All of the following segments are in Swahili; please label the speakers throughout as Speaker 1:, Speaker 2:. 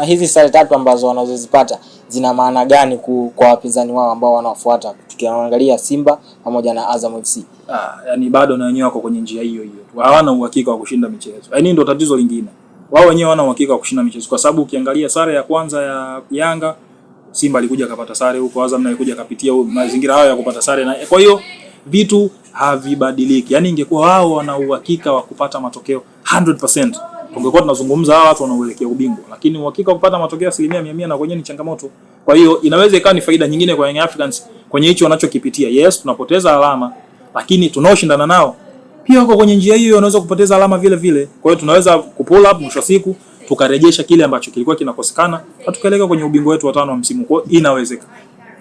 Speaker 1: Hizi sare tatu ambazo wanazozipata zina maana gani kwa wapinzani wao ambao wanaofuata, tukiangalia Simba pamoja na Azam FC?
Speaker 2: Yani bado na wenyewe wako kwenye njia hiyo hiyo. Hawana uhakika wa kushinda michezo. Yaani ndio tatizo lingine. Wao wenyewe hawana uhakika wa kushinda michezo kwa sababu ukiangalia sare ya kwanza ya Yanga, Simba alikuja kapata sare huko, Azam naye alikuja kapitia mazingira hayo ya kupata sare na kwa hiyo vitu havibadiliki. Yaani ingekuwa wao wana uhakika wa kupata matokeo 100%. Tungekuwa tunazungumza hawa watu wanaoelekea ubingwa, lakini uhakika wa kupata matokeo 100% na kwenye ni changamoto. Kwa hiyo inaweza ikawa ni faida nyingine kwa Young Africans kwenye hicho wanachokipitia. Yes, tunapoteza alama, lakini tunaoshindana nao pia wako kwenye njia hiyo, wanaweza kupoteza alama vile vile. Kwa hiyo tunaweza kupull up mwisho siku tukarejesha kile ambacho kilikuwa kinakosekana na tukaelekea kwenye ubingwa wetu wa 5 wa msimu. Kwa hiyo inawezekana.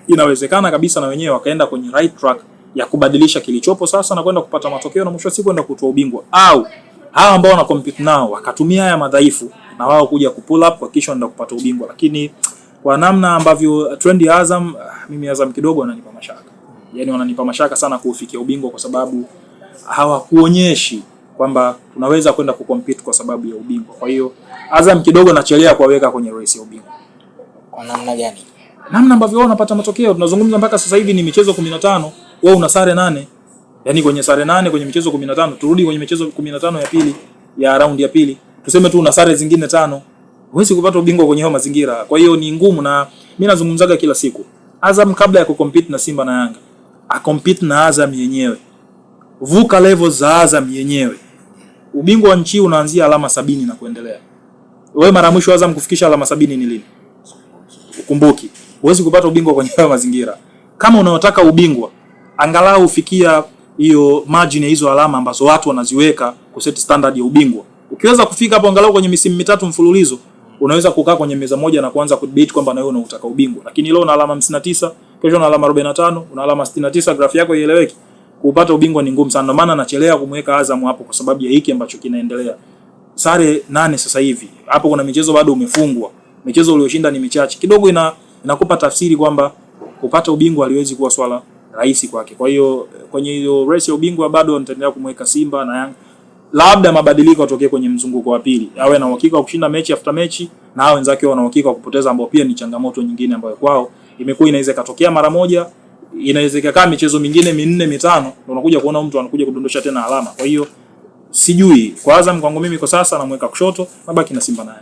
Speaker 2: Inawezekana kabisa na wenyewe wakaenda kwenye right track ya kubadilisha kilichopo sasa na kwenda kupata matokeo na mwisho siku kwenda kutoa ubingwa, au hawa ambao wana compete nao wakatumia haya madhaifu na wao kuja kupull up kwa kisha wanaenda kupata ubingwa. Lakini kwa namna ambavyo trend ya Azam, mimi Azam kidogo wananipa mashaka. Yaani wananipa mashaka sana kufikia ubingwa kwa sababu hawakuonyeshi kwamba tunaweza kwenda kucompete kwa sababu ya ubingwa. Kwa hiyo Azam kidogo nachelea kuwaweka kwenye race ya ubingwa.
Speaker 1: Kwa namna gani?
Speaker 2: Namna ambavyo wao wanapata matokeo. Tunazungumza mpaka sasa hivi ni michezo 15, wao una sare 8. Yaani kwenye sare 8 kwenye michezo 15, turudi kwenye michezo 15 ya pili ya round ya pili. Tuseme tu una sare zingine 5. Huwezi kupata ubingwa kwenye hayo mazingira. Kwa hiyo ni ngumu, na mimi nazungumzaga kila siku. Azam kabla ya kucompete na Simba na Yanga, compete na Azam yenyewe. Vuka level za Azam yenyewe. Ubingwa wa nchi unaanzia alama 70 na kuendelea. Wewe mara mwisho Azam kufikisha alama 70 ni lini? Ukumbuki. Huwezi kupata ubingwa kwenye hayo mazingira. Kama unataka ubingwa, angalau ufikia hiyo margin ya hizo alama ambazo watu wanaziweka kuset standard ya ubingwa. Ukiweza kufika hapo angalau kwenye misimu 3 mfululizo, unaweza kukaa kwenye meza moja na kuanza kudebate kwamba na wewe unataka ubingwa. Lakini leo una alama 59, kesho una alama 45, una alama 69, graph yako ieleweki. Kupata ubingwa ni ngumu sana. Ndio maana nachelea kumweka Azam hapo kwa sababu ya hiki ambacho kinaendelea. Sare 8 sasa hivi. Hapo kuna michezo bado umefungwa. Michezo uliyoshinda ni michache. Kidogo inakupa tafsiri kwamba kupata ubingwa haliwezi kuwa swala rahisi kwake. Kwa hiyo kwenye hiyo race ya ubingwa bado nitaendelea kumweka Simba na Yanga. Labda mabadiliko yatokee kwenye mzunguko wa pili. Awe na uhakika wa kushinda mechi after mechi na hao wenzake wana uhakika wa kupoteza, ambao pia ni changamoto nyingine ambayo kwao imekuwa inaweza katokea mara moja. Inaweza kama michezo mingine 4 5 ndio unakuja kuona mtu anakuja kudondosha tena alama. Kwa hiyo sijui, kwa Azam kwangu mimi kwa sasa namweka kushoto, nabaki na Simba naye.